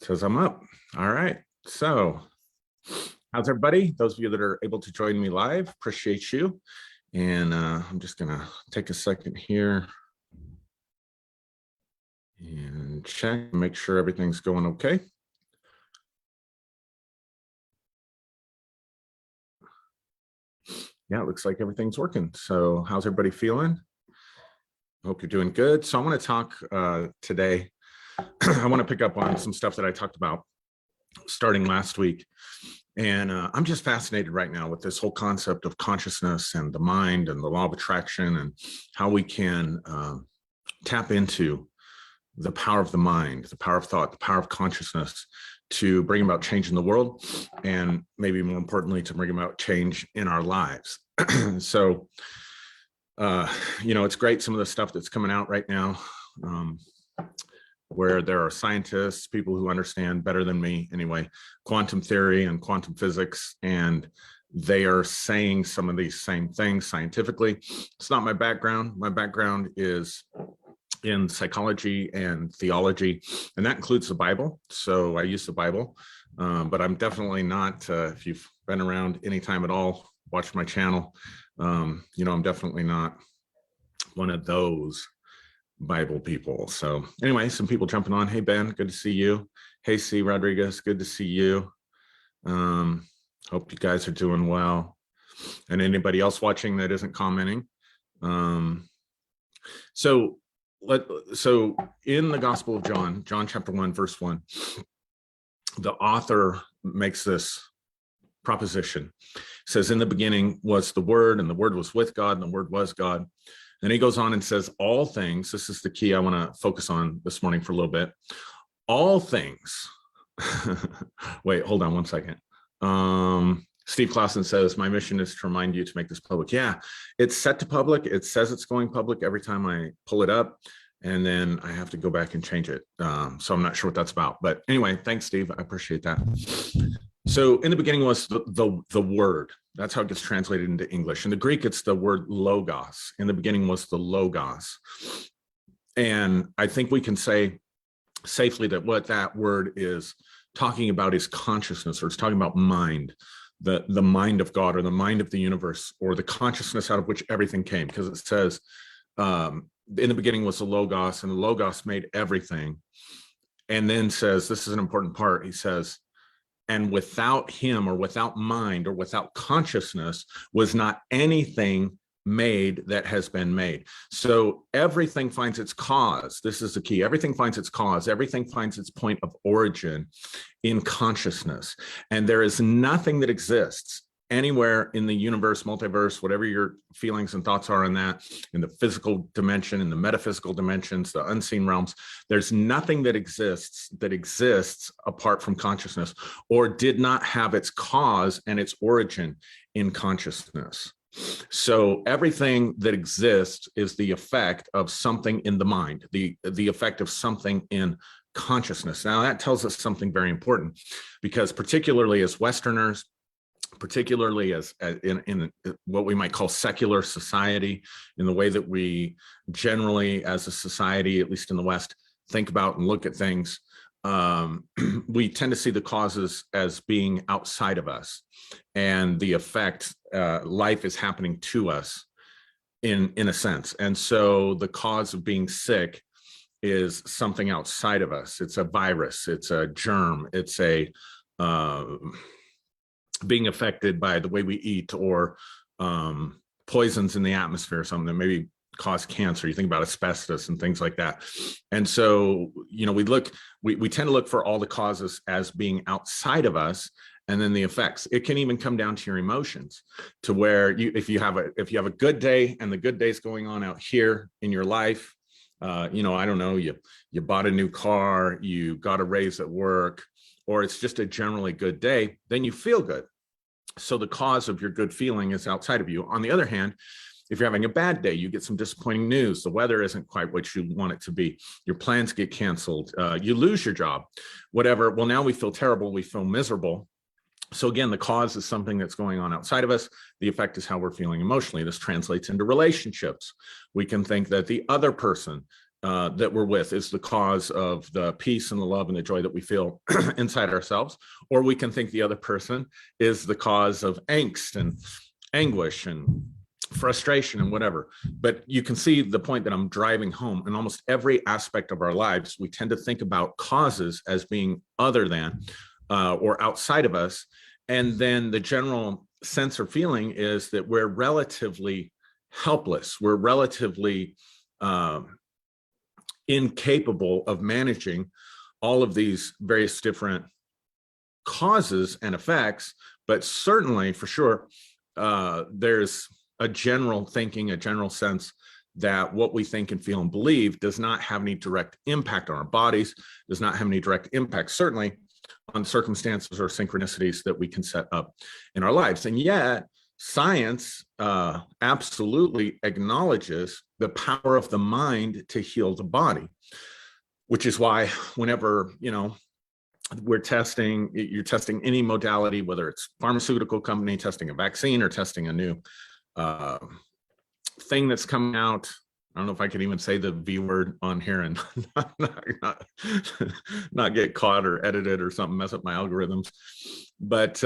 Says I'm up. All right. So how's everybody? Those of you that are able to join me live, appreciate you. And I'm just going to take a second here and check, make sure everything's going okay. Yeah, it looks like everything's working. So how's everybody feeling? Hope you're doing good. So I want to talk today. I want to pick up on some stuff that I talked about starting last week. And I'm just fascinated right now with this whole concept of consciousness and the mind and the law of attraction and how we can tap into the power of the mind, the power of thought, the power of consciousness to bring about change in the world, and maybe more importantly, to bring about change in our lives. So, it's great, some of the stuff that's coming out right now, where there are scientists, people who understand better than me anyway, quantum theory and quantum physics, and they are saying some of these same things scientifically. It's not my background. My background is in psychology and theology, and that includes the Bible. So I use the Bible, but I'm definitely not, if you've been around any time at all, watch my channel, I'm definitely not one of those Bible people. So anyway, some people jumping on. Hey, Ben, good to see you. Hey, C. Rodriguez, good to see you. Hope you guys are doing well. And anybody else watching that isn't commenting. So in the Gospel of John, John chapter 1, verse 1, the author makes this proposition. It says, in the beginning was the Word, and the Word was with God, and the Word was God. And he goes on and says, all things, this is the key I want to focus on this morning for a little bit. All things, wait, hold on one second. Steve Clausen says, my mission is to remind you to make this public. Yeah, it's set to public. It says it's going public every time I pull it up, and then I have to go back and change it. So I'm not sure what that's about. But anyway, thanks, Steve. I appreciate that. So in the beginning was the Word. That's how it gets translated into English. In the Greek, it's the word logos. In the beginning was the logos. And I think we can say safely that what that word is talking about is consciousness, or it's talking about mind, the mind of God, or the mind of the universe, or the consciousness out of which everything came. Because it says, in the beginning was the logos, and the logos made everything. And then says, this is an important part, he says, and without him, or without mind, or without consciousness, was not anything made that has been made. So everything finds its cause. This is the key. Everything finds its cause. Everything finds its point of origin in consciousness. And there is nothing that exists anywhere in the universe, multiverse, whatever your feelings and thoughts are on that, in the physical dimension, in the metaphysical dimensions, the unseen realms, there's nothing that exists apart from consciousness, or did not have its cause and its origin in consciousness. So everything that exists is the effect of something in the mind, the effect of something in consciousness. Now that tells us something very important, because particularly as Westerners, particularly as in what we might call secular society, in the way that we generally as a society, at least in the West, think about and look at things, we tend to see the causes as being outside of us, and the effect, life is happening to us in a sense. And so the cause of being sick is something outside of us. It's a virus, it's a germ, it's a being affected by the way we eat, or poisons in the atmosphere, or something that maybe cause cancer. You think about asbestos and things like that. And so, we tend to look for all the causes as being outside of us, and then the effects. It can even come down to your emotions, to where if you have a good day, and the good day's going on out here in your life, I don't know, you bought a new car, you got a raise at work, or it's just a generally good day, then you feel good. So the cause of your good feeling is outside of you. On the other hand, if you're having a bad day, you get some disappointing news, the weather isn't quite what you want it to be, your plans get canceled, you lose your job, whatever. Well, now we feel terrible, we feel miserable. So again, the cause is something that's going on outside of us. The effect is how we're feeling emotionally. This translates into relationships. We can think that the other person that we're with is the cause of the peace and the love and the joy that we feel inside ourselves, or we can think the other person is the cause of angst and anguish and frustration and whatever. But you can see the point that I'm driving home. In almost every aspect of our lives, we tend to think about causes as being other than or outside of us. And then the general sense or feeling is that we're relatively helpless. We're relatively incapable of managing all of these various different causes and effects. But certainly, for sure, there's a general thinking, a general sense that what we think and feel and believe does not have any direct impact on our bodies, does not have any direct impact, certainly, on circumstances or synchronicities that we can set up in our lives. And yet, science absolutely acknowledges the power of the mind to heal the body, which is why whenever, you're testing any modality, whether it's pharmaceutical company testing a vaccine or testing a new thing that's coming out. I don't know if I could even say the V word on here and not get caught or edited or something, mess up my algorithms. But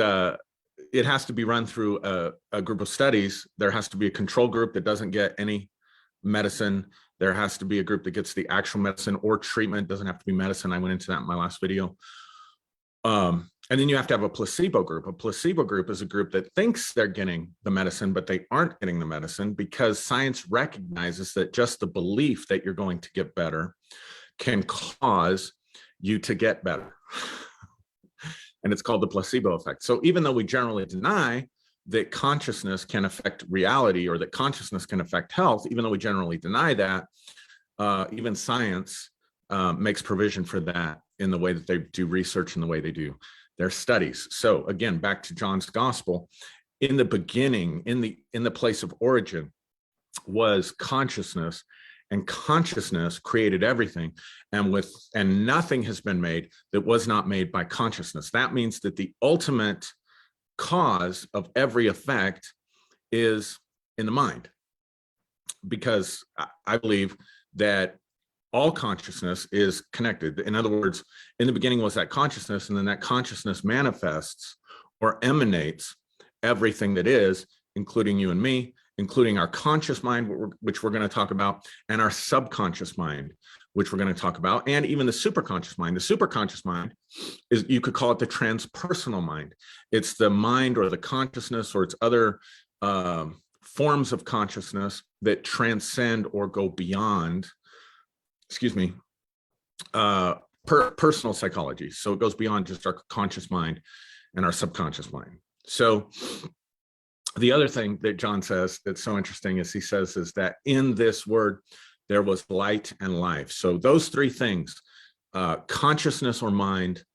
it has to be run through a group of studies. There has to be a control group that doesn't get any medicine. There has to be a group that gets the actual medicine or treatment. It doesn't have to be medicine. I went into that in my last video. And then you have to have a placebo group. A placebo group is a group that thinks they're getting the medicine, but they aren't getting the medicine, because science recognizes that just the belief that you're going to get better can cause you to get better. And it's called the placebo effect. So even though we generally deny that consciousness can affect reality or that consciousness can affect health, even though we generally deny that, even science makes provision for that in the way that they do research and the way they do their studies. So again, back to John's gospel, in the beginning, in the place of origin was consciousness, and consciousness created everything. And nothing has been made that was not made by consciousness. That means that the ultimate cause of every effect is in the mind, because I believe that all consciousness is connected. In other words, in the beginning was that consciousness, and then that consciousness manifests or emanates everything that is, including you and me, including our conscious mind, which we're going to talk about, and our subconscious mind, which we're going to talk about, and even the superconscious mind. The superconscious mind is, you could call it the transpersonal mind. It's the mind or the consciousness or its other forms of consciousness that transcend or go beyond, personal psychology. So it goes beyond just our conscious mind and our subconscious mind. So the other thing that John says that's so interesting is he says is that in this word, there was light and life. So those three things, consciousness or mind,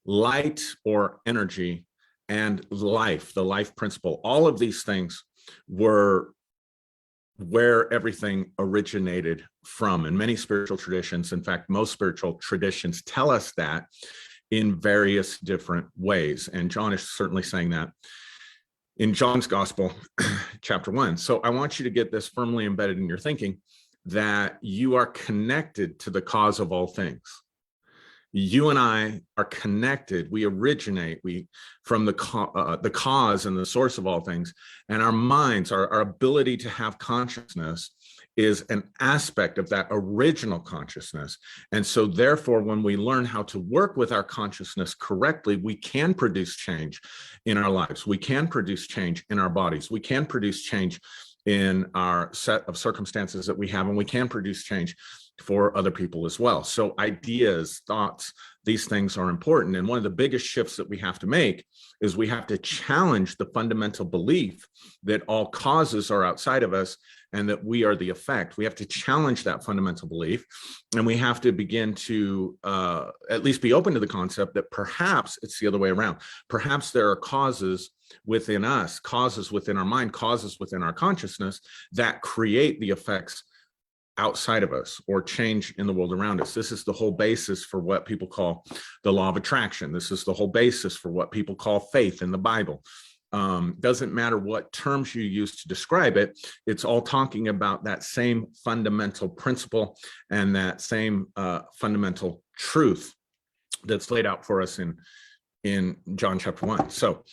light or energy, and life, the life principle, all of these things were where everything originated from. And many spiritual traditions, in fact, most spiritual traditions tell us that in various different ways. And John is certainly saying that in John's Gospel, chapter 1. So I want you to get this firmly embedded in your thinking, that you are connected to the cause of all things. You and I are connected. We originate from the cause and the source of all things. And our minds, our ability to have consciousness is an aspect of that original consciousness. And so therefore, when we learn how to work with our consciousness correctly, we can produce change in our lives. We can produce change in our bodies. We can produce change in our set of circumstances that we have, and we can produce change for other people as well. So ideas, thoughts, these things are important. And one of the biggest shifts that we have to make is we have to challenge the fundamental belief that all causes are outside of us and that we are the effect. We have to challenge that fundamental belief, and we have to begin to at least be open to the concept that perhaps it's the other way around. Perhaps there are causes within us, causes within our mind, causes within our consciousness that create the effects outside of us or change in the world around us. This is the whole basis for what people call the law of attraction. This is the whole basis for what people call faith in the Bible. Doesn't matter what terms you use to describe it, it's all talking about that same fundamental principle and that same fundamental truth that's laid out for us in John chapter 1. So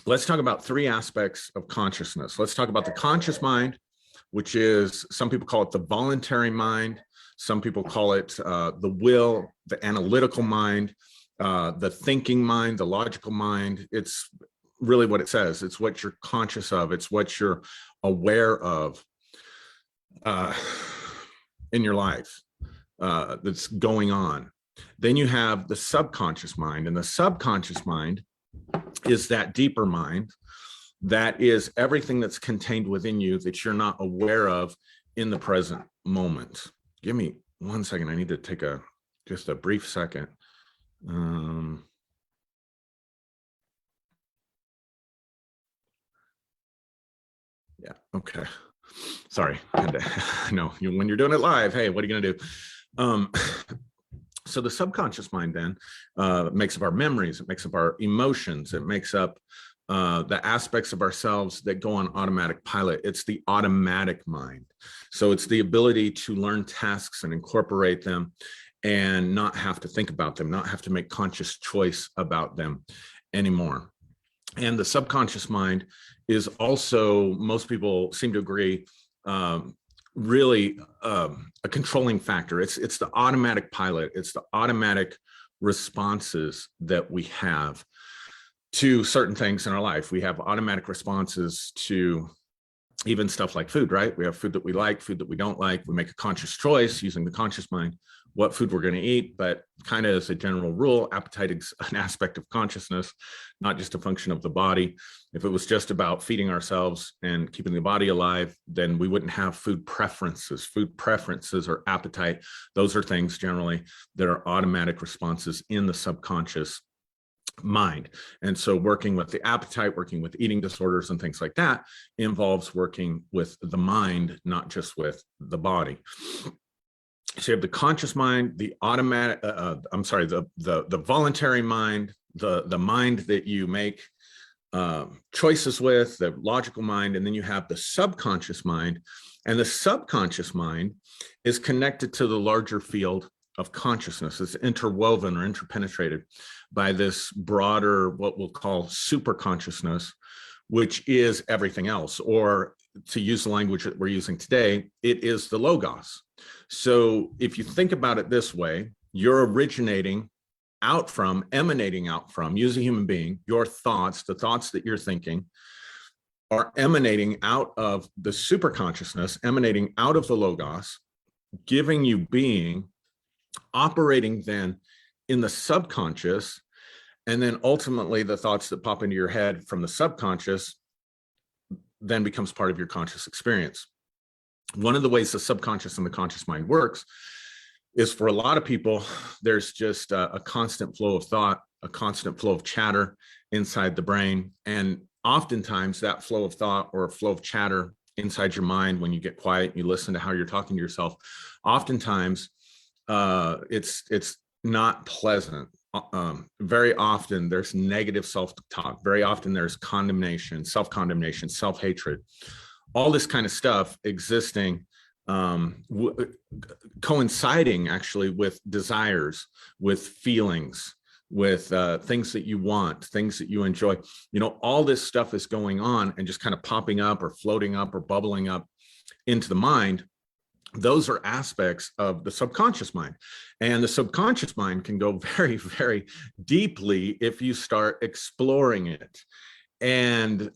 let's talk about three aspects of consciousness. Let's talk about the conscious mind, which is, some people call it the voluntary mind. Some people call it the will, the analytical mind, the thinking mind, the logical mind. It's really what it says. It's what you're conscious of. It's what you're aware of in your life that's going on. Then you have the subconscious mind, and the subconscious mind is that deeper mind. That is everything that's contained within you that you're not aware of in the present moment. Give me 1 second. I need to take just a brief second. Yeah, okay. Sorry. No, when you're doing it live, hey, what are you going to do? So the subconscious mind then makes up our memories. It makes up our emotions. It makes up the aspects of ourselves that go on automatic pilot. It's the automatic mind. So it's the ability to learn tasks and incorporate them and not have to think about them, not have to make conscious choice about them anymore. And the subconscious mind is also, most people seem to agree, really a controlling factor. It's the automatic pilot. It's the automatic responses that we have to certain things in our life. We have automatic responses to even stuff like food, right? We have food that we like, food that we don't like. We make a conscious choice using the conscious mind what food we're going to eat, but kind of as a general rule, appetite is an aspect of consciousness, not just a function of the body. If it was just about feeding ourselves and keeping the body alive, then we wouldn't have food preferences. Food preferences or appetite, those are things generally that are automatic responses in the subconscious mind. And so working with the appetite, working with eating disorders and things like that involves working with the mind, not just with the body. So you have the conscious mind, the automatic, the voluntary mind, the mind that you make choices with, the logical mind, and then you have the subconscious mind. And the subconscious mind is connected to the larger field of consciousness. It's interwoven or interpenetrated by this broader, what we'll call super consciousness, which is everything else, or to use the language that we're using today, it is the logos. So if you think about it this way, you're originating out from, emanating out from, you as a human being, your thoughts, the thoughts that you're thinking are emanating out of the super consciousness, emanating out of the logos, giving you being, operating then in the subconscious, and then ultimately the thoughts that pop into your head from the subconscious then becomes part of your conscious experience. One of the ways the subconscious and the conscious mind works is, for a lot of people, there's just a constant flow of thought, a constant flow of chatter inside the brain. And oftentimes that flow of thought or flow of chatter inside your mind, when you get quiet, you listen to how you're talking to yourself, oftentimes it's not pleasant. Very often there's negative self-talk. Very often there's condemnation, self-condemnation, self-hatred, all this kind of stuff existing, coinciding actually with desires, with feelings, with things that you want, things that you enjoy. You know, all this stuff is going on and just kind of popping up or floating up or bubbling up into the mind. Those are aspects of the subconscious mind. And the subconscious mind can go very, very deeply if you start exploring it. And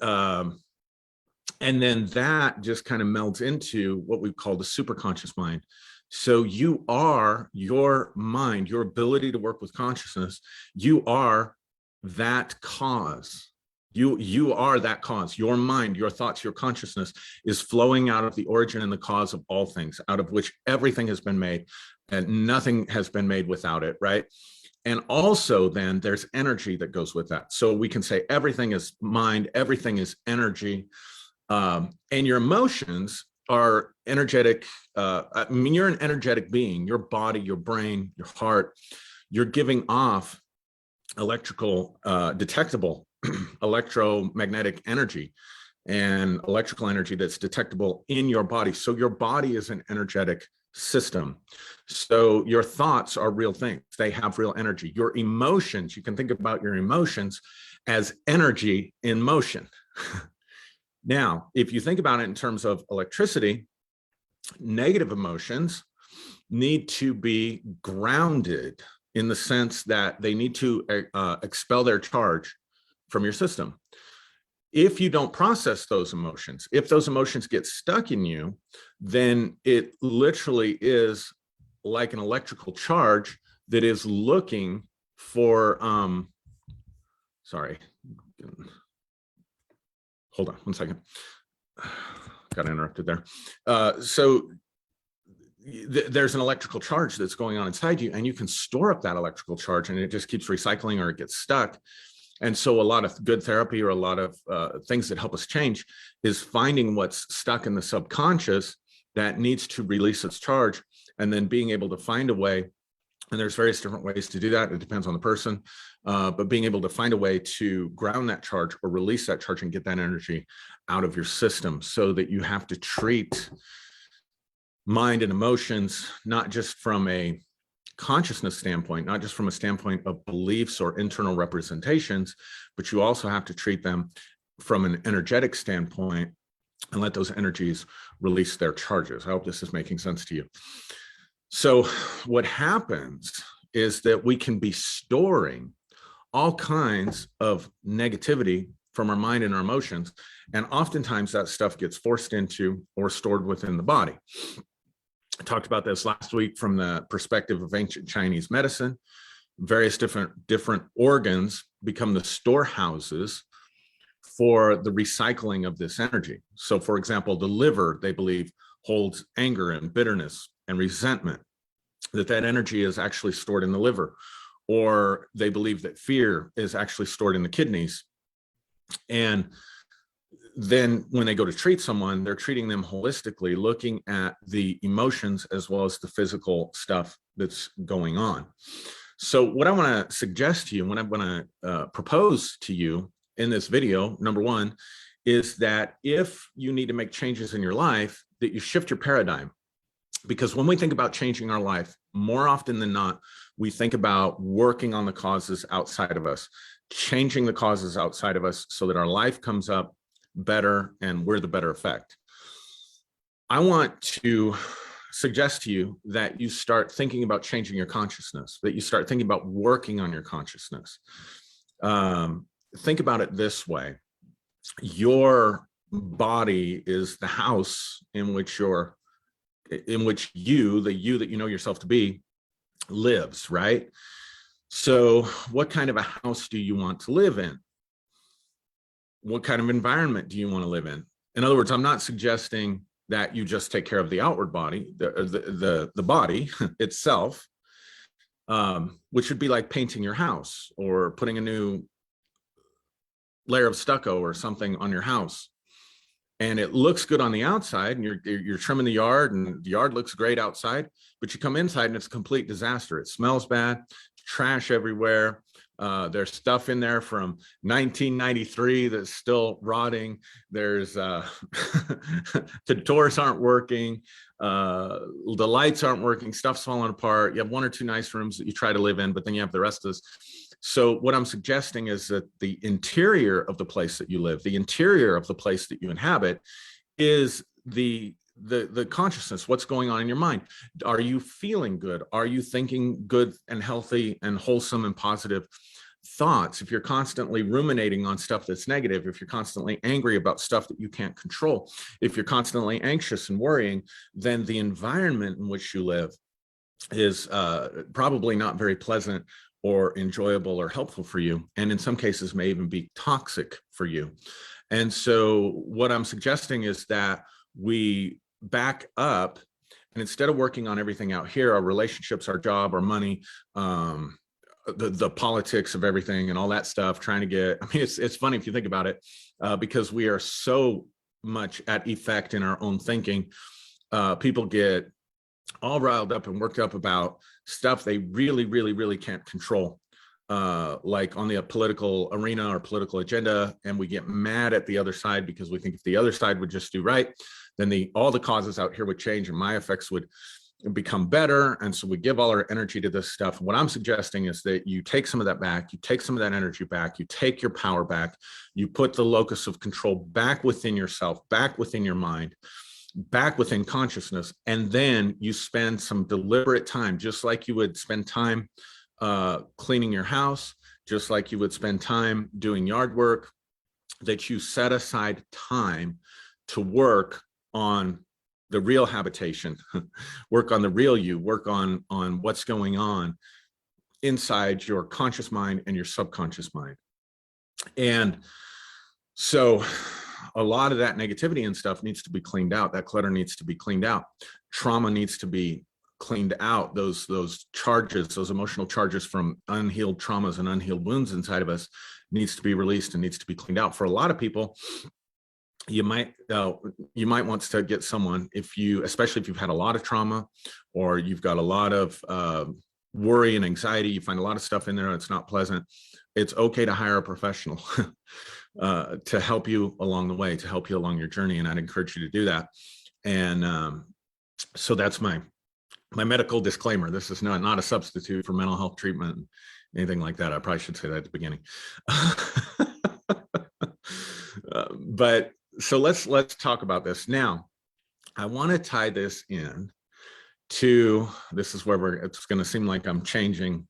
then that just kind of melds into what we call the superconscious mind. So you are your mind, your ability to work with consciousness. You are that cause. You are that cause. Your mind, your thoughts, your consciousness is flowing out of the origin and the cause of all things, out of which everything has been made, and nothing has been made without it, right? And also then there's energy that goes with that. So we can say everything is mind, everything is energy. And your emotions are energetic. I mean, you're an energetic being. Your body, your brain, your heart, you're giving off electrical detectable electromagnetic energy and electrical energy that's detectable in your body. So your body is an energetic system. So your thoughts are real things. They have real energy. Your emotions, you can think about your emotions as energy in motion. Now, if you think about it in terms of electricity, negative emotions need to be grounded in the sense that they need to expel their charge from your system. If you don't process those emotions, if those emotions get stuck in you, then it literally is like an electrical charge that is looking for, sorry, hold on one second. Got interrupted there. So there's an electrical charge that's going on inside you, and you can store up that electrical charge and it just keeps recycling or it gets stuck. And so a lot of good therapy, or a lot of things that help us change, is finding what's stuck in the subconscious that needs to release its charge, and then being able to find a way. And there's various different ways to do that. It depends on the person, but being able to find a way to ground that charge or release that charge and get that energy out of your system, so that you have to treat mind and emotions, not just from a consciousness standpoint, not just from a standpoint of beliefs or internal representations, but you also have to treat them from an energetic standpoint and let those energies release their charges. I hope this is making sense to you. So what happens is that we can be storing all kinds of negativity from our mind and our emotions, and oftentimes that stuff gets forced into or stored within the body. I talked about this last week from the perspective of ancient Chinese medicine. Various different organs become the storehouses for the recycling of this energy. So for example, the liver, they believe, holds anger and bitterness and resentment, that energy is actually stored in the liver. Or they believe that fear is actually stored in the kidneys. And then when they go to treat someone, they're treating them holistically, looking at the emotions as well as the physical stuff that's going on. So what I want to suggest to you, what I want to propose to you in this video, number one, is that if you need to make changes in your life, that you shift your paradigm. Because when we think about changing our life, more often than not, we think about working on the causes outside of us, changing the causes outside of us so that our life comes up better and we're the better effect. I want to suggest to you that you start thinking about changing your consciousness, that you start thinking about working on your consciousness. Think about it this way. Your body is the house in which you, the you that you know yourself to be, lives, right? So what kind of a house do you want to live in? What kind of environment do you want to live in? In other words, I'm not suggesting that you just take care of the outward body, the body itself, which would be like painting your house or putting a new layer of stucco or something on your house. And it looks good on the outside, and you're trimming the yard, and the yard looks great outside, but you come inside and it's a complete disaster. It smells bad, trash everywhere. There's stuff in there from 1993 that's still rotting. There's the doors aren't working, the lights aren't working, stuff's falling apart. You have one or two nice rooms that you try to live in, but then you have the rest of this. So what I'm suggesting is that the interior of the place that you live, the interior of the place that you inhabit, is the consciousness, what's going on in your mind. Are you feeling good? Are you thinking good and healthy and wholesome and positive thoughts? If you're constantly ruminating on stuff that's negative, if you're constantly angry about stuff that you can't control, if you're constantly anxious and worrying, then the environment in which you live is probably not very pleasant or enjoyable or helpful for you, and in some cases may even be toxic for you. And so what I'm suggesting is that we back up, and instead of working on everything out here, our relationships, our job, our money, the politics of everything and all that stuff, trying to get, I mean, it's funny if you think about it, because we are so much at effect in our own thinking. People get all riled up and worked up about stuff they really can't control. like on the political arena or political agenda, and we get mad at the other side because we think if the other side would just do right, then all the causes out here would change and my effects would become better. And so we give all our energy to this stuff. What I'm suggesting is that you take some of that back, you take some of that energy back, you take your power back, you put the locus of control back within yourself, back within your mind, back within consciousness, and then you spend some deliberate time, just like you would spend time cleaning your house, just like you would spend time doing yard work, that you set aside time to work on the real habitation, work on the real you, work on what's going on inside your conscious mind and your subconscious mind. And so a lot of that negativity and stuff needs to be cleaned out. That clutter needs to be cleaned out. Trauma needs to be cleaned out. Those charges, those emotional charges from unhealed traumas and unhealed wounds inside of us needs to be released and needs to be cleaned out. For a lot of people, you might want to get someone, especially if you've had a lot of trauma or you've got a lot of worry and anxiety, you find a lot of stuff in there that's not pleasant. It's okay to hire a professional to help you along the way, to help you along your journey. And I'd encourage you to do that. And so that's my medical disclaimer. This is not a substitute for mental health treatment, anything like that. I probably should say that at the beginning. But so let's talk about this now. I want to tie this in to, this is where it's going to seem like I'm changing.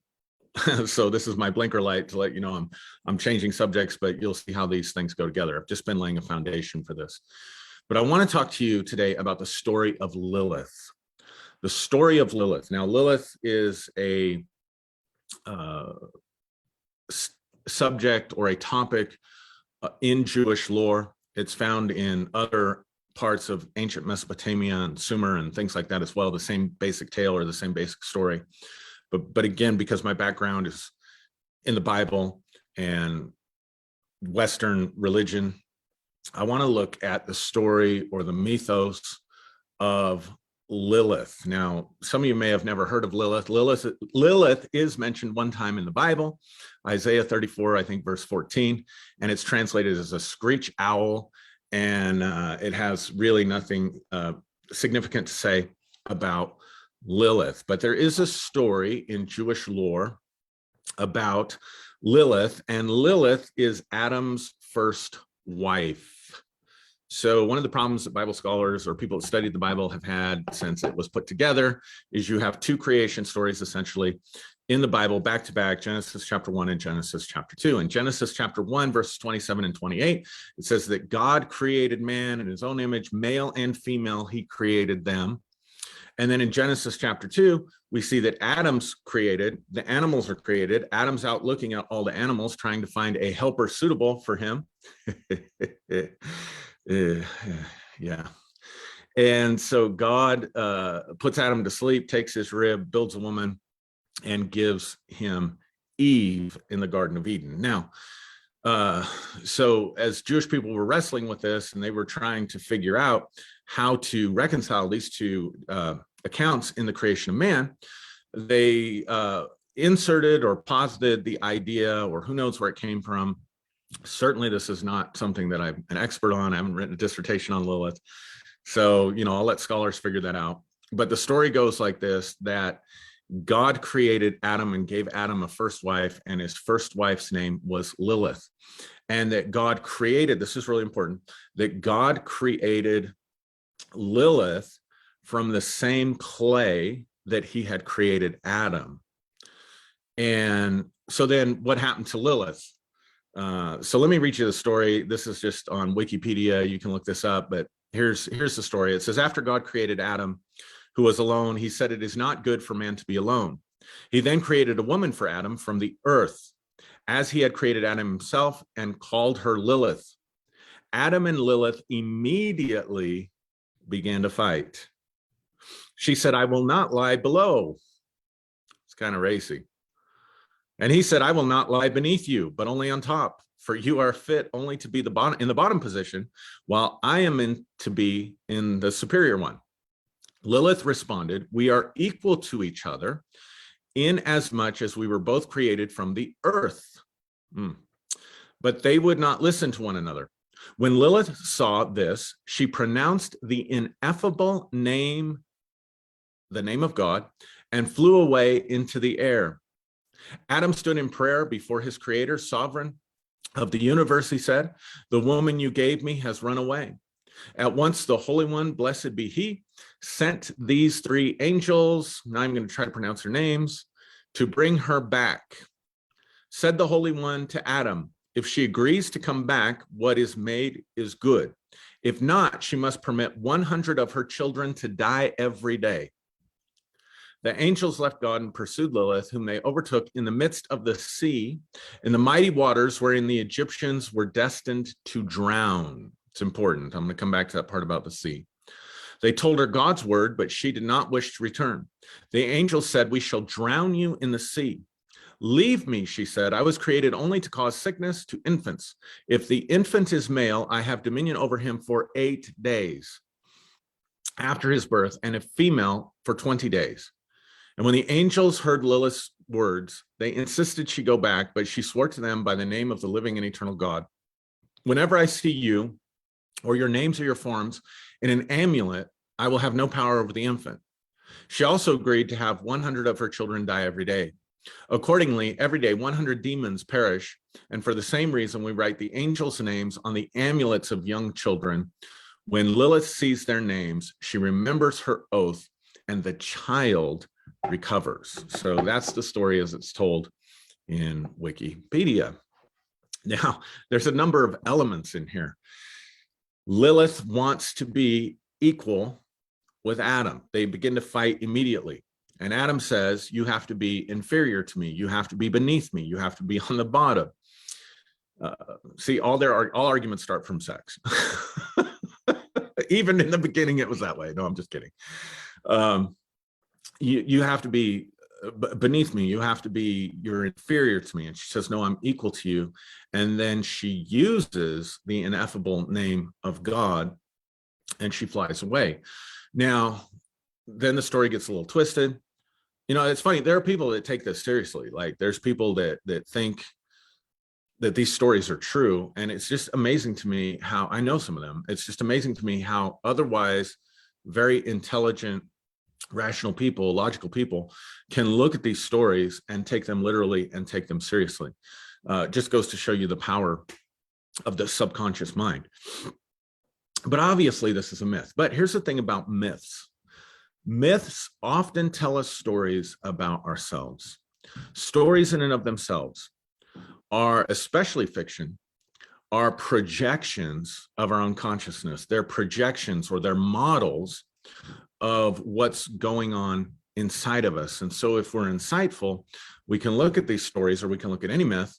So this is my blinker light to let you know I'm changing subjects, but you'll see how these things go together. I've just been laying a foundation for this. But I want to talk to you today about the story of Lilith. The story of Lilith. Now, Lilith is a subject or a topic in Jewish lore. It's found in other parts of ancient Mesopotamia and Sumer and things like that as well, the same basic tale or the same basic story. But again, because my background is in the Bible and Western religion, I want to look at the story or the mythos of Lilith. Now, some of you may have never heard of Lilith. Lilith is mentioned one time in the Bible, Isaiah 34, I think verse 14, and it's translated as a screech owl, and it has really nothing significant to say about Lilith. But there is a story in Jewish lore about Lilith, and Lilith is Adam's first wife. So one of the problems that Bible scholars or people that studied the Bible have had since it was put together is you have two creation stories essentially in the Bible back to back, Genesis chapter 1 and Genesis chapter 2. In Genesis chapter 1, verses 27 and 28, it says that God created man in his own image, male and female, he created them. And then in Genesis chapter 2, we see that Adam's created, the animals are created. Adam's out looking at all the animals, trying to find a helper suitable for him. Yeah. And so God puts Adam to sleep, takes his rib, builds a woman, and gives him Eve in the Garden of Eden. Now, so as Jewish people were wrestling with this and they were trying to figure out how to reconcile these two accounts in the creation of man, they inserted or posited the idea, or who knows where it came from. Certainly, this is not something that I'm an expert on. I haven't written a dissertation on Lilith. So, I'll let scholars figure that out. But the story goes like this, that God created Adam and gave Adam a first wife, and his first wife's name was Lilith. And that God created, this is really important, that God created Lilith from the same clay that he had created Adam. And so then what happened to Lilith? So let me read you the story. This is just on Wikipedia. You can look this up, but here's the story. It says, after God created Adam, who was alone, he said, it is not good for man to be alone. He then created a woman for Adam from the earth, as he had created Adam himself, and called her Lilith. Adam and Lilith immediately began to fight. She said, I will not lie below. It's kind of racy. And he said, I will not lie beneath you, but only on top, for you are fit only to be in the bottom position, while I am to be in the superior one. Lilith responded, we are equal to each other. inasmuch as we were both created from the earth. But they would not listen to one another. When Lilith saw this, she pronounced the ineffable name, the name of God, and flew away into the air. Adam stood in prayer before his creator, sovereign of the universe. He said, "The woman you gave me has run away." At once the Holy One, blessed be he, sent these three angels, now I'm going to try to pronounce their names, to bring her back. Said the Holy One to Adam, "If she agrees to come back, what is made is good. If not, she must permit 100 of her children to die every day." The angels left God and pursued Lilith, whom they overtook in the midst of the sea, in the mighty waters wherein the Egyptians were destined to drown. It's important. I'm going to come back to that part about the sea. They told her God's word, but she did not wish to return. The angels said, "We shall drown you in the sea." "Leave me," she said. "I was created only to cause sickness to infants. If the infant is male, I have dominion over him for 8 days after his birth, and if female, for 20 days. And when the angels heard Lilith's words, they insisted she go back, but she swore to them by the name of the living and eternal God, "Whenever I see you, or your names or your forms, in an amulet, I will have no power over the infant." She also agreed to have 100 of her children die every day. Accordingly, every day 100 demons perish, and for the same reason we write the angels' names on the amulets of young children. When Lilith sees their names, she remembers her oath, and the child recovers. So that's the story as it's told in Wikipedia. Now, there's a number of elements in here. Lilith wants to be equal with Adam. They begin to fight immediately. And Adam says, "You have to be inferior to me. You have to be beneath me. You have to be on the bottom." See, all arguments start from sex. Even in the beginning, it was that way. No, I'm just kidding. You have to be beneath me. You have to be, you're inferior to me. And she says, "No, I'm equal to you." And then she uses the ineffable name of God and she flies away. Now, then the story gets a little twisted. You know, it's funny. There are people that take this seriously. Like there's people that think that these stories are true. And it's just amazing to me how, I know some of them, it's just amazing to me how otherwise very intelligent, rational people, logical people can look at these stories and take them literally and take them seriously. Just goes to show you the power of the subconscious mind. But obviously this is a myth. But here's the thing about myths. Myths often tell us stories about ourselves. Stories in and of themselves are, especially fiction, are projections of our own consciousness. They're projections or they're models of what's going on inside of us. And so if we're insightful, we can look at these stories, or we can look at any myth,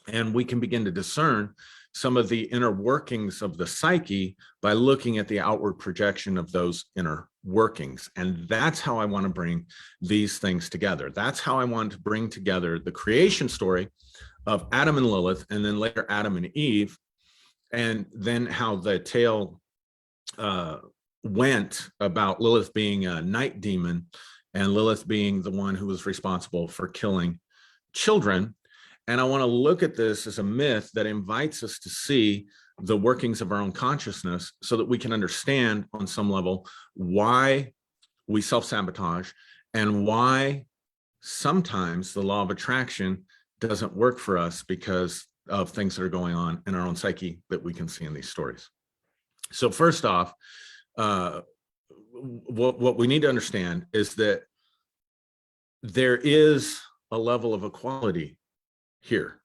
and we can begin to discern some of the inner workings of the psyche by looking at the outward projection of those inner workings. And that's how I want to bring these things together. That's how I want to bring together the creation story of Adam and Lilith, and then later Adam and Eve, and then how the tale went about Lilith being a night demon and Lilith being the one who was responsible for killing children. And I want to look at this as a myth that invites us to see the workings of our own consciousness so that we can understand on some level why we self-sabotage and why sometimes the law of attraction doesn't work for us because of things that are going on in our own psyche that we can see in these stories. So first off, what we need to understand is that there is a level of equality here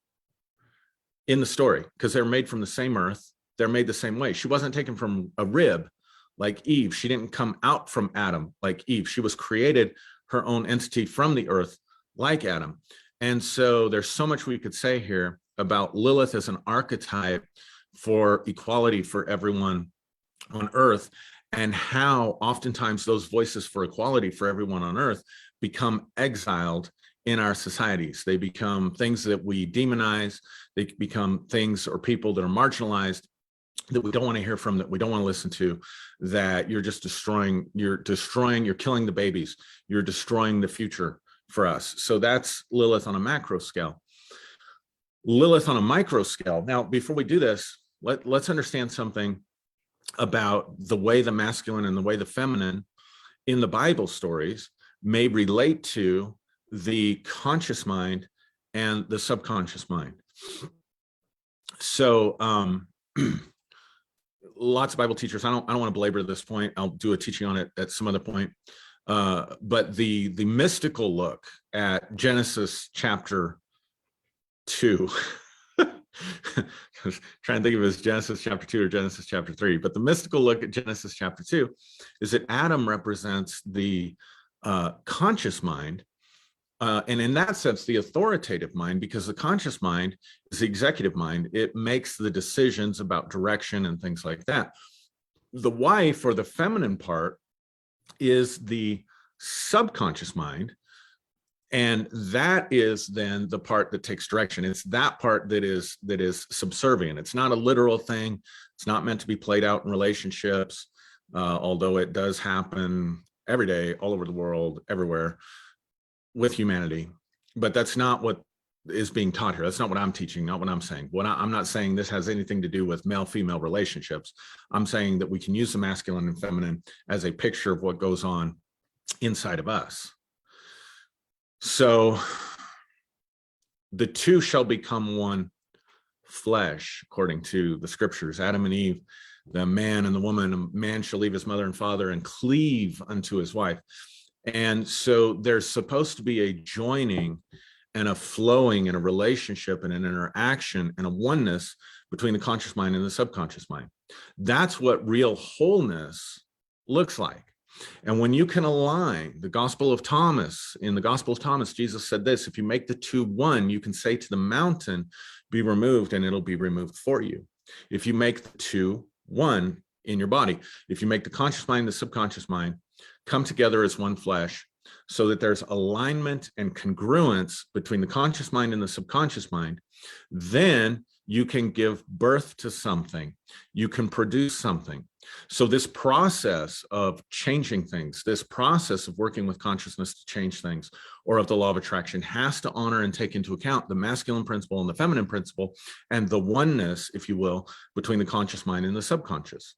in the story, because they're made from the same earth. They're made the same way. She wasn't taken from a rib like Eve. She didn't come out from Adam like Eve. She was created her own entity from the earth like Adam. And so there's so much we could say here about Lilith as an archetype for equality for everyone on earth, and how oftentimes those voices for equality for everyone on earth become exiled in our societies. They become things that we demonize. They become things or people that are marginalized, that we don't want to hear from, that we don't want to listen to, that you're just destroying, you're killing the babies, you're destroying the future for us. So that's Lilith on a macro scale. Lilith on a micro scale. Now, before we do this, let's understand something about the way the masculine and the way the feminine in the Bible stories may relate to the conscious mind and the subconscious mind. So lots of Bible teachers, I don't want to belabor this point. I'll do a teaching on it at some other point. But the mystical look at Genesis chapter 2, trying to think of it as Genesis chapter 2 or Genesis chapter 3, but the mystical look at Genesis chapter 2 is that Adam represents the conscious mind, and in that sense, the authoritative mind, because the conscious mind is the executive mind. It makes the decisions about direction and things like that. The wife, or the feminine part, is the subconscious mind, and that is then the part that takes direction. It's that part that is subservient. It's not a literal thing. It's not meant to be played out in relationships, although it does happen every day, all over the world, everywhere, with humanity. But that's not what is being taught here. That's not what I'm teaching, not what I'm saying. I'm not saying this has anything to do with male-female relationships. I'm saying that we can use the masculine and feminine as a picture of what goes on inside of us. So the two shall become one flesh, according to the scriptures. Adam and Eve, the man and the woman, a man shall leave his mother and father and cleave unto his wife. And so there's supposed to be a joining and a flowing and a relationship and an interaction and a oneness between the conscious mind and the subconscious mind. That's what real wholeness looks like. And when you can align the Gospel of Thomas, in the Gospel of Thomas, Jesus said this: if you make the two one, you can say to the mountain, be removed, and it'll be removed for you. If you make the two one in your body, if you make the conscious mind, the subconscious mind come together as one flesh, so that there's alignment and congruence between the conscious mind and the subconscious mind, then you can give birth to something. You can produce something. So this process of changing things, this process of working with consciousness to change things, or of the law of attraction, has to honor and take into account the masculine principle and the feminine principle, and the oneness, if you will, between the conscious mind and the subconscious.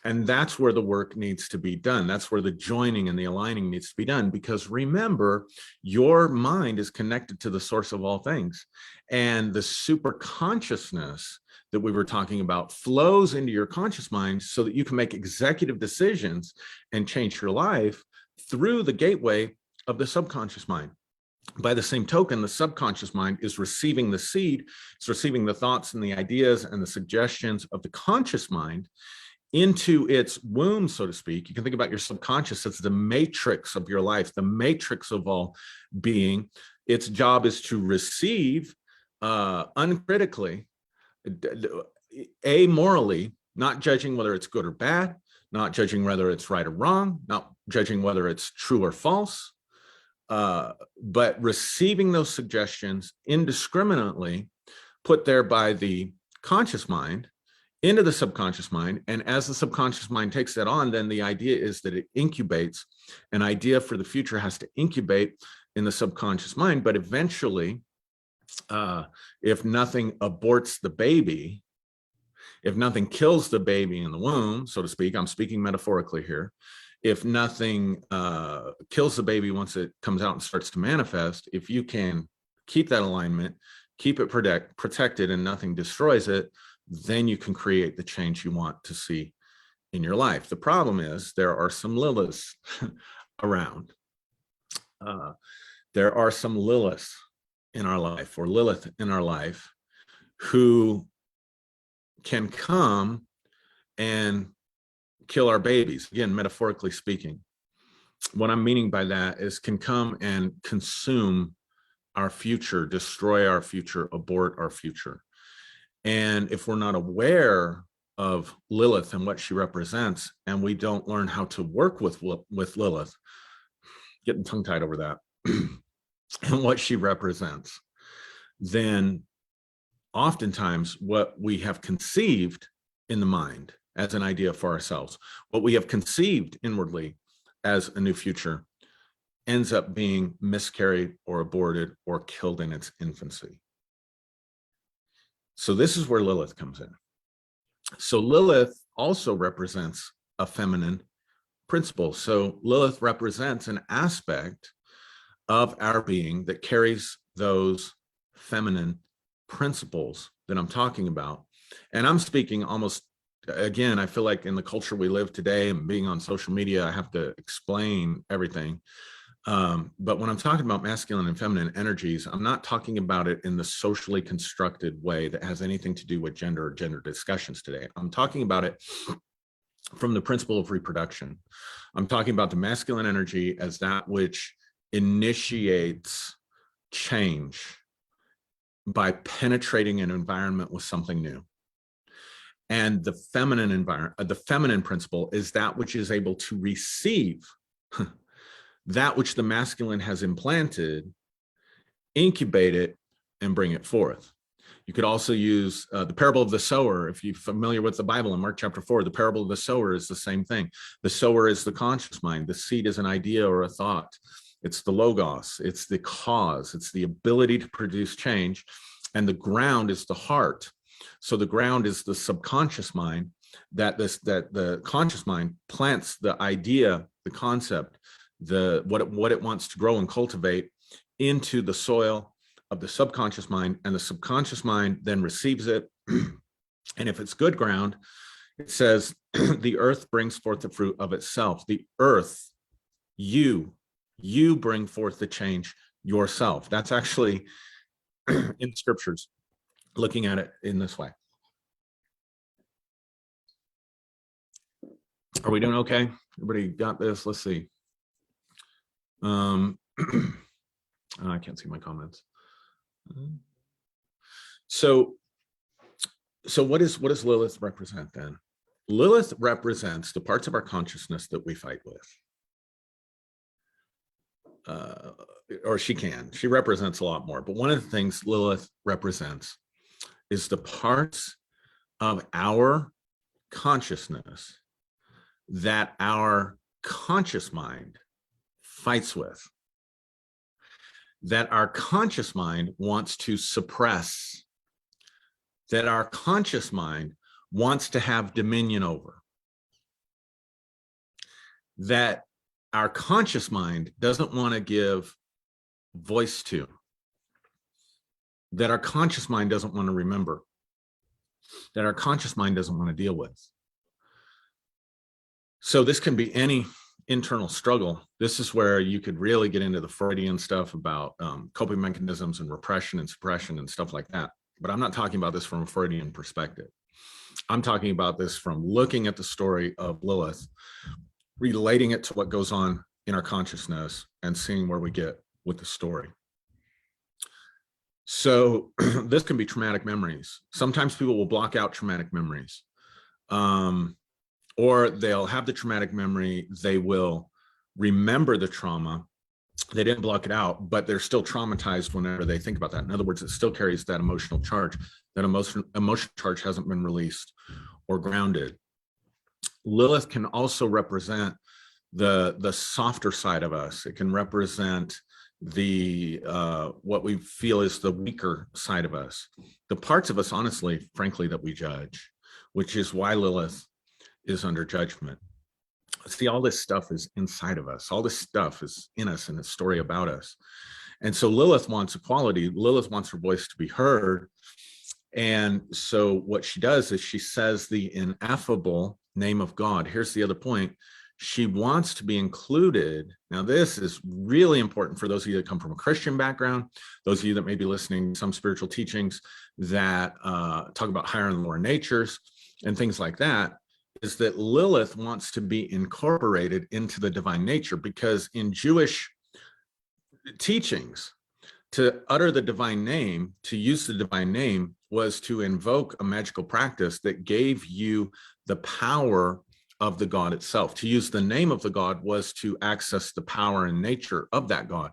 And that's where the work needs to be done. That's where the joining and the aligning needs to be done. Because remember, your mind is connected to the source of all things. And the super consciousness that we were talking about flows into your conscious mind so that you can make executive decisions and change your life through the gateway of the subconscious mind. By the same token, the subconscious mind is receiving the seed, it's receiving the thoughts and the ideas and the suggestions of the conscious mind into its womb, so to speak. You can think about your subconscious as the matrix of your life, the matrix of all being. Its job is to receive uncritically, amorally, not judging whether it's good or bad, not judging whether it's right or wrong, not judging whether it's true or false, but receiving those suggestions indiscriminately, put there by the conscious mind, into the subconscious mind. And as the subconscious mind takes that on, then the idea is that it incubates. An idea for the future has to incubate in the subconscious mind, but eventually, if nothing aborts the baby, if nothing kills the baby in the womb, so to speak, I'm speaking metaphorically here, if nothing kills the baby once it comes out and starts to manifest, if you can keep that alignment, keep it protected, and nothing destroys it, then you can create the change you want to see in your life. The problem is there are some Liliths around. There are some Liliths in our life, or Lilith in our life, who can come and kill our babies. Again, metaphorically speaking. What I'm meaning by that is can come and consume our future, destroy our future, abort our future. And if we're not aware of Lilith and what she represents, and we don't learn how to work with Lilith, getting tongue-tied over that, and what she represents, then oftentimes what we have conceived in the mind as an idea for ourselves, what we have conceived inwardly as a new future, ends up being miscarried or aborted or killed in its infancy. So this is where Lilith comes in. So Lilith also represents a feminine principle. So Lilith represents an aspect of our being that carries those feminine principles that I'm talking about. And I'm speaking almost, again, I feel like in the culture we live today and being on social media, I have to explain everything. But when I'm talking about masculine and feminine energies, I'm not talking about it in the socially constructed way that has anything to do with gender or gender discussions today. I'm talking about it from the principle of reproduction. I'm talking about the masculine energy as that which initiates change by penetrating an environment with something new. And the feminine environment, the feminine principle is that which is able to receive that which the masculine has implanted, incubate it, and bring it forth. You could also use the parable of the sower. If you're familiar with the Bible in Mark chapter 4, the parable of the sower is the same thing. The sower is the conscious mind. The seed is an idea or a thought. It's the logos. It's the cause. It's the ability to produce change. And the ground is the heart. So the ground is the subconscious mind that the conscious mind plants the idea, the concept, what it wants to grow and cultivate into the soil of the subconscious mind, and the subconscious mind then receives it. And if it's good ground, it says the earth brings forth the fruit of itself. The earth, you bring forth the change yourself. That's actually in scriptures, looking at it in this way. Are we doing okay? Everybody got this? Let's see. I can't see my comments. So what does Lilith represent then? Lilith represents the parts of our consciousness that we fight with. Or she represents a lot more. But one of the things Lilith represents is the parts of our consciousness that our conscious mind fights with, that our conscious mind wants to suppress, that our conscious mind wants to have dominion over, that our conscious mind doesn't want to give voice to, that our conscious mind doesn't want to remember, that our conscious mind doesn't want to deal with. So this can be any internal struggle. This is where you could really get into the Freudian stuff about coping mechanisms and repression and suppression and stuff like that. But I'm not talking about this from a Freudian perspective. I'm talking about this from looking at the story of Lilith, relating it to what goes on in our consciousness, and seeing where we get with the story. So this can be traumatic memories. Sometimes people will block out traumatic memories. Or they'll have the traumatic memory, they will remember the trauma, they didn't block it out, but they're still traumatized whenever they think about that. In other words, it still carries that emotional charge. That emotional charge hasn't been released or grounded. Lilith can also represent the softer side of us. It can represent the what we feel is the weaker side of us, the parts of us, honestly, frankly, that we judge, which is why Lilith is under judgment. See, all this stuff is inside of us. All this stuff is in us and a story about us. And so Lilith wants equality. Lilith wants her voice to be heard. And so what she does is she says the ineffable name of God. Here's the other point. She wants to be included. Now, this is really important for those of you that come from a Christian background, those of you that may be listening to some spiritual teachings that talk about higher and lower natures and things like that, is that Lilith wants to be incorporated into the divine nature, because in Jewish teachings, to utter the divine name, to use the divine name, was to invoke a magical practice that gave you the power of the God itself. To use the name of the God was to access the power and nature of that God.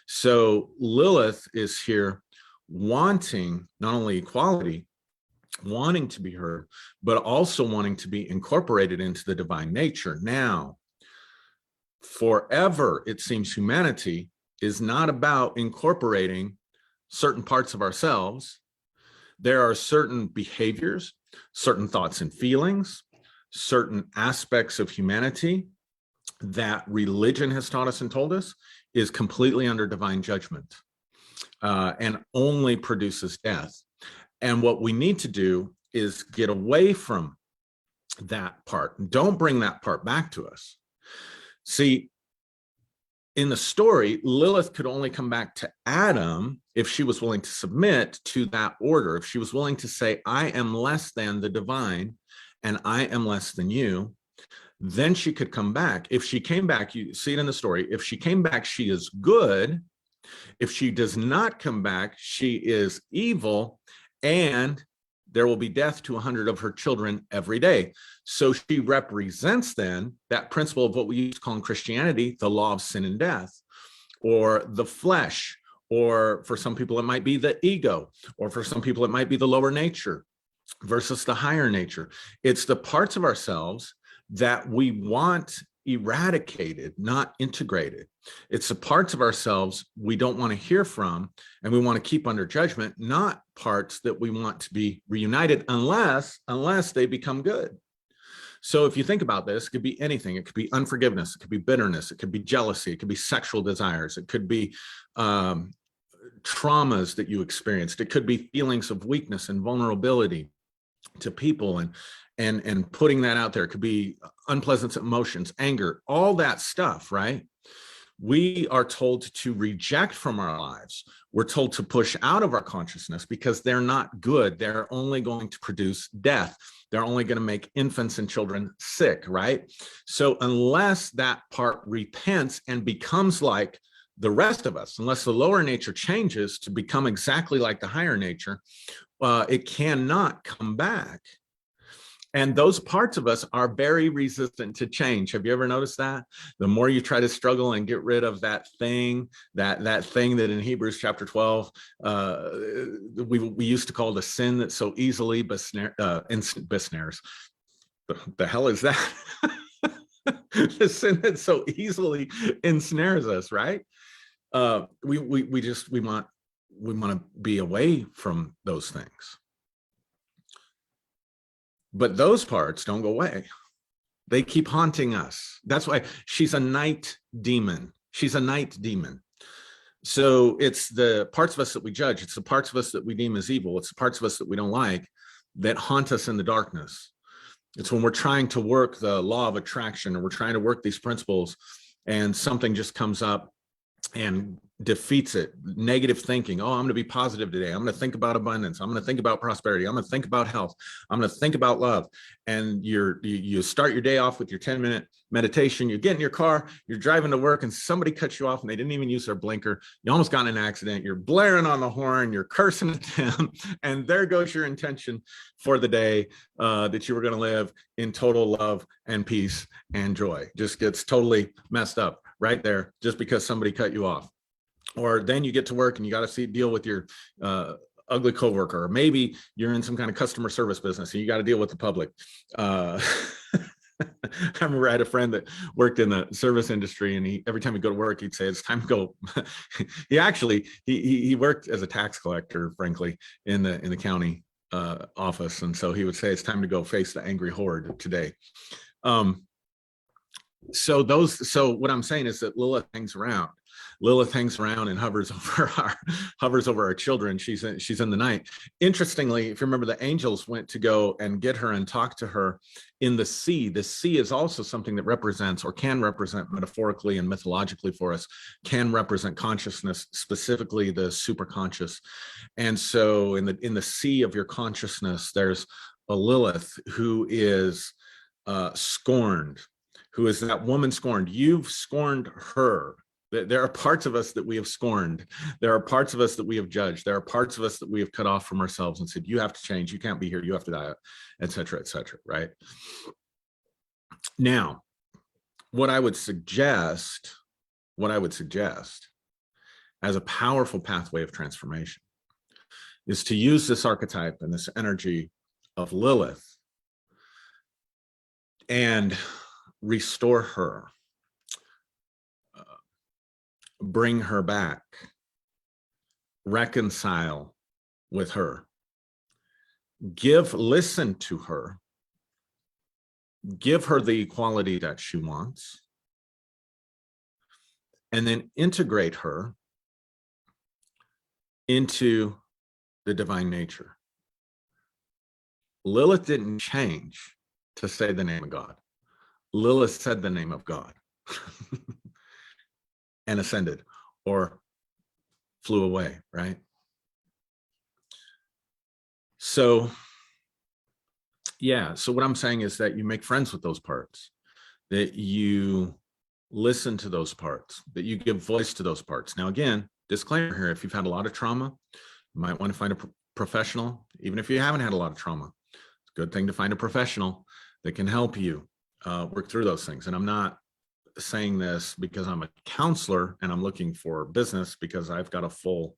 So Lilith is here wanting not only equality, wanting to be heard, but also wanting to be incorporated into the divine nature. Now, forever, it seems, humanity is not about incorporating certain parts of ourselves. There are certain behaviors, certain thoughts and feelings, certain aspects of humanity that religion has taught us and told us is completely under divine judgment, and only produces death. And what we need to do is get away from that part. Don't bring that part back to us. See, in the story, Lilith could only come back to Adam if she was willing to submit to that order, if she was willing to say, I am less than the divine and I am less than you. Then she could come back. If she came back, you see it in the story, if she came back, she is good. If she does not come back, she is evil, and there will be death to 100 of her children every day. So she represents then that principle of what we used to call in Christianity, the law of sin and death, or the flesh, or for some people, it might be the ego, or for some people, it might be the lower nature versus the higher nature. It's the parts of ourselves that we want eradicated, not integrated. It's the parts of ourselves we don't want to hear from and we want to keep under judgment, not parts that we want to be reunited unless they become good. So if you think about this, it could be anything. It could be unforgiveness, it could be bitterness, it could be jealousy, it could be sexual desires, it could be traumas that you experienced, it could be feelings of weakness and vulnerability to people, and putting that out there. It could be unpleasant emotions, anger, all that stuff, right? We are told to reject from our lives. We're told to push out of our consciousness because they're not good. They're only going to produce death. They're only going to make infants and children sick, right? So unless that part repents and becomes like the rest of us, unless the lower nature changes to become exactly like the higher nature, it cannot come back. And those parts of us are very resistant to change. Have you ever noticed that? The more you try to struggle and get rid of that thing, that thing that in Hebrews chapter 12, we used to call the sin that so easily besnares. The hell is that? The sin that so easily ensnares us, right? We want to be away from those things. But those parts don't go away. They keep haunting us. That's why she's a night demon. She's a night demon. So it's the parts of us that we judge. It's the parts of us that we deem as evil. It's the parts of us that we don't like that haunt us in the darkness. It's when we're trying to work the law of attraction, or we're trying to work these principles, and something just comes up and defeats it. Negative thinking. Oh, I'm going to be positive today. I'm going to think about abundance. I'm going to think about prosperity. I'm going to think about health. I'm going to think about love. And you start your day off with your 10-minute meditation. You get in your car, you're driving to work, and somebody cuts you off and they didn't even use their blinker. You almost got in an accident. You're blaring on the horn. You're cursing at them. And there goes your intention for the day, that you were going to live in total love and peace and joy. Just gets totally messed up right there just because somebody cut you off. Or then you get to work and you got to deal with your ugly coworker, or maybe you're in some kind of customer service business and you got to deal with the public. I remember I had a friend that worked in the service industry, and every time he'd go to work, he'd say, it's time to go. he worked as a tax collector, frankly, in the county office. And so he would say, it's time to go face the angry horde today. So what I'm saying is that Lilith hangs around. Lilith hangs around and hovers over our children. She's in the night. Interestingly, if you remember, the angels went to go and get her and talk to her in the sea. The sea is also something that represents, or can represent metaphorically and mythologically for us, can represent consciousness, specifically the superconscious. And so in the sea of your consciousness, there's a Lilith who is scorned, who is that woman scorned. You've scorned her. There are parts of us that we have scorned. There are parts of us that we have judged. There are parts of us that we have cut off from ourselves and said, you have to change. You can't be here. You have to die, et cetera, right? Now, what I would suggest as a powerful pathway of transformation is to use this archetype and this energy of Lilith and restore her. bring her back, reconcile with her, listen to her, give her the equality that she wants, and then integrate her into the divine nature. Lilith didn't change to say the name of God. Lilith said the name of God and ascended or flew away, right? So, yeah, so what I'm saying is that you make friends with those parts, that you listen to those parts, that you give voice to those parts. Now, again, disclaimer here, if you've had a lot of trauma, you might want to find a professional. Even if you haven't had a lot of trauma, it's a good thing to find a professional that can help you work through those things. And I'm not saying this because I'm a counselor and I'm looking for business, because I've got a full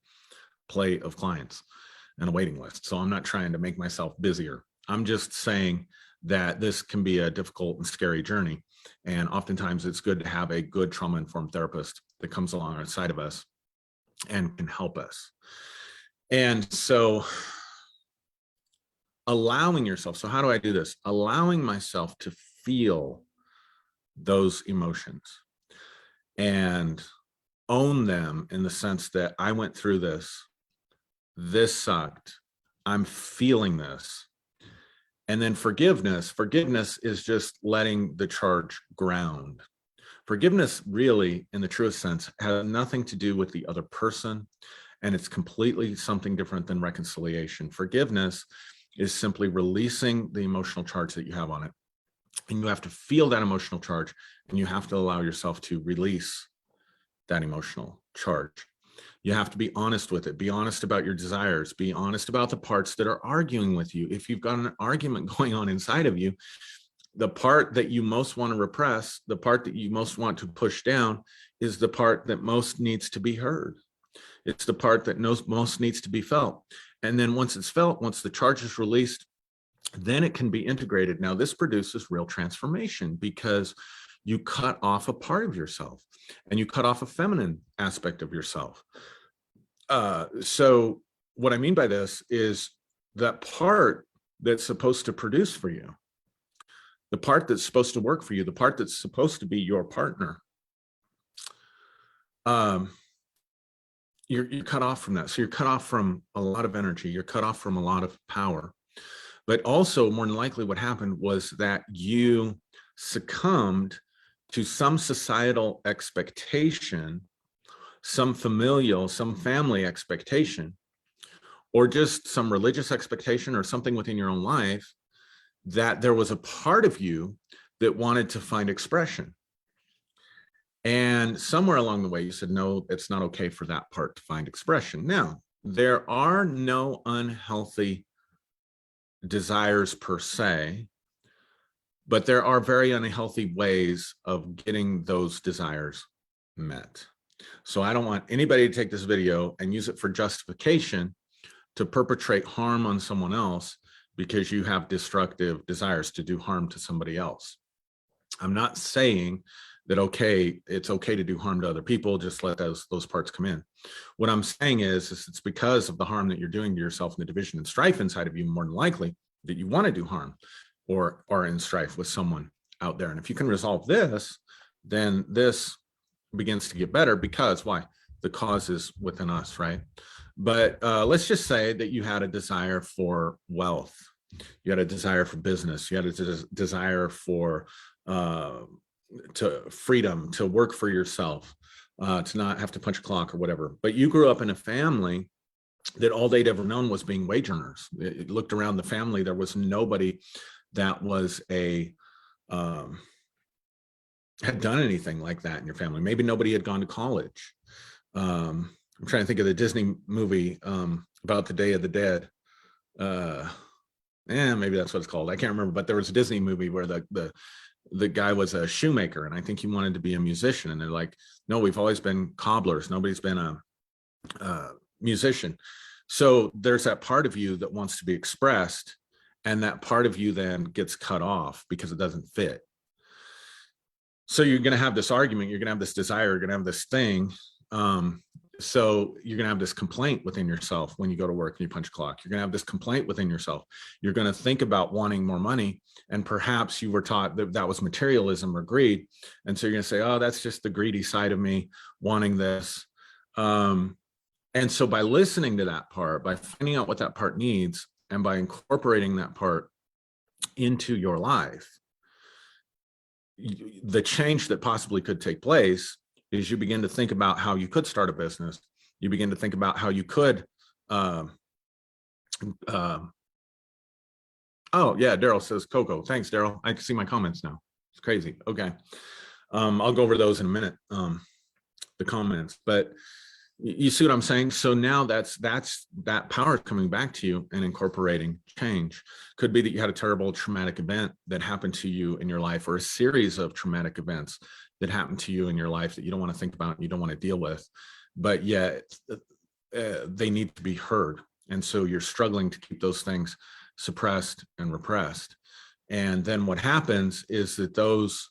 plate of clients and a waiting list. So I'm not trying to make myself busier. I'm just saying that this can be a difficult and scary journey. And oftentimes it's good to have a good trauma-informed therapist that comes alongside of us and can help us. And so allowing yourself, so how do I do this? Allowing myself to feel those emotions and own them, in the sense that I went through this sucked, I'm feeling this. And then forgiveness is just letting the charge ground. Forgiveness really, in the truest sense, has nothing to do with the other person, and it's completely something different than reconciliation. Forgiveness is simply releasing the emotional charge that you have on it. And you have to feel that emotional charge, and you have to allow yourself to release that emotional charge. You have to be honest with it. Be honest about your desires. Be honest about the parts that are arguing with you. If you've got an argument going on inside of you, the part that you most want to repress, the part that you most want to push down, is the part that most needs to be heard. It's the part that most needs to be felt. And then once it's felt, once the charge is released, then it can be integrated. Now, this produces real transformation, because you cut off a part of yourself, and you cut off a feminine aspect of yourself. So what I mean by this is that part that's supposed to produce for you, the part that's supposed to work for you, the part that's supposed to be your partner, you're cut off from that. So you're cut off from a lot of energy. You're cut off from a lot of power. But also, more than likely, what happened was that you succumbed to some societal expectation, some familial, some family expectation, or just some religious expectation, or something within your own life, that there was a part of you that wanted to find expression. And somewhere along the way, you said, no, it's not okay for that part to find expression. Now, there are no unhealthy desires per se, but there are very unhealthy ways of getting those desires met. So I don't want anybody to take this video and use it for justification to perpetrate harm on someone else because you have destructive desires to do harm to somebody else. I'm not saying that, okay, it's okay to do harm to other people, just let those parts come in. What I'm saying is it's because of the harm that you're doing to yourself and the division and strife inside of you, more than likely, that you want to do harm or are in strife with someone out there. And if you can resolve this, then this begins to get better, because why? The cause is within us, right? But let's just say that you had a desire for wealth. You had a desire for business. You had a desire for to freedom, to work for yourself, to not have to punch a clock or whatever. But you grew up in a family that all they'd ever known was being wage earners. It looked around the family, there was nobody that was had done anything like that in your family. Maybe nobody had gone to college. I'm trying to think of the Disney movie about the Day of the Dead. Maybe that's what it's called. I can't remember, but there was a Disney movie where the guy was a shoemaker, and I think he wanted to be a musician. And they're like, no, we've always been cobblers. Nobody's been a musician. So there's that part of you that wants to be expressed, and that part of you then gets cut off because it doesn't fit. So you're going to have this argument, you're going to have this desire, you're going to have this thing So you're going to have this complaint within yourself when you go to work and you punch a clock. You're going to have this complaint within yourself. You're going to think about wanting more money. And perhaps you were taught that that was materialism or greed. And so you're going to say, oh, that's just the greedy side of me wanting this. And so by listening to that part, by finding out what that part needs, and by incorporating that part into your life, the change that possibly could take place is you begin to think about how you could start a business. You begin to think about how you could, oh yeah, Daryl says Coco. Thanks, Daryl. I can see my comments now. It's crazy. Okay. I'll go over those in a minute, the comments, but you see what I'm saying? So now that power is coming back to you and incorporating change. Could be that you had a terrible traumatic event that happened to you in your life, or a series of traumatic events that happened to you in your life that you don't want to think about and you don't want to deal with, but yet they need to be heard. And so you're struggling to keep those things suppressed and repressed. And then what happens is that those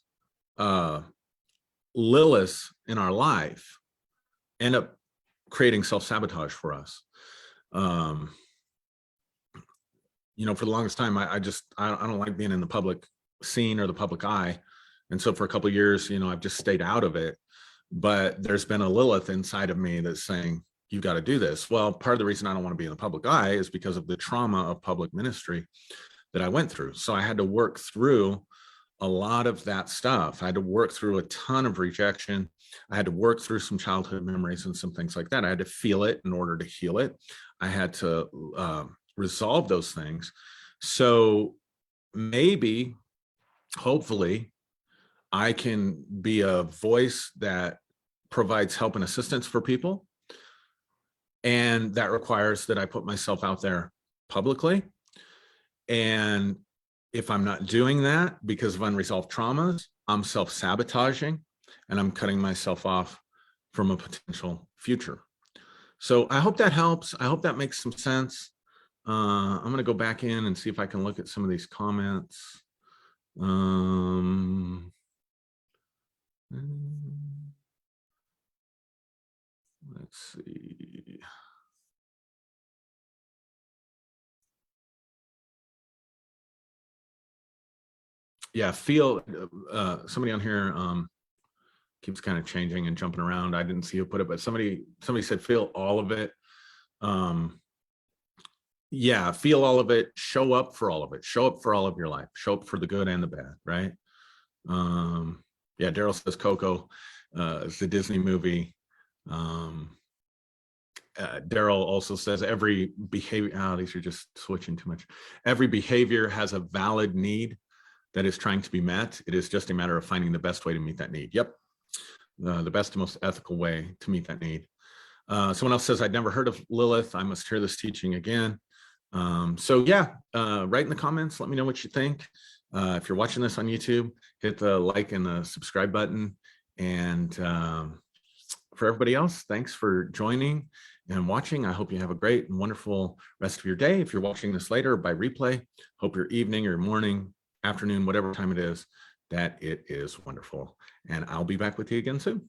Liliths in our life end up creating self-sabotage for us. For the longest time, I don't like being in the public scene or the public eye. And so for a couple of years, I've just stayed out of it. But there's been a Lilith inside of me that's saying, you got to do this. Well, part of the reason I don't want to be in the public eye is because of the trauma of public ministry that I went through. So I had to work through a lot of that stuff. I had to work through a ton of rejection. I had to work through some childhood memories and some things like that. I had to feel it in order to heal it. I had to resolve those things. So maybe, hopefully, I can be a voice that provides help and assistance for people. And that requires that I put myself out there publicly. And if I'm not doing that because of unresolved traumas, I'm self-sabotaging and I'm cutting myself off from a potential future. So I hope that helps. I hope that makes some sense. I'm going to go back in and see if I can look at some of these comments. Let's see. Yeah, feel somebody on here keeps kind of changing and jumping around. I didn't see who put it, but somebody said feel all of it. Yeah, feel all of it, show up for all of it, show up for all of your life, show up for the good and the bad, right? Yeah, Daryl says Coco, it's the Disney movie. Daryl also says every behavior, these are just switching too much. Every behavior has a valid need that is trying to be met. It is just a matter of finding the best way to meet that need. Yep, the best and most ethical way to meet that need. Someone else says, I'd never heard of Lilith. I must hear this teaching again. So yeah, write in the comments. Let me know what you think. If you're watching this on YouTube, hit the like and the subscribe button. And for everybody else, thanks for joining and watching. I hope you have a great and wonderful rest of your day. If you're watching this later by replay, hope your evening or morning, afternoon, whatever time it is, that it is wonderful. And I'll be back with you again soon.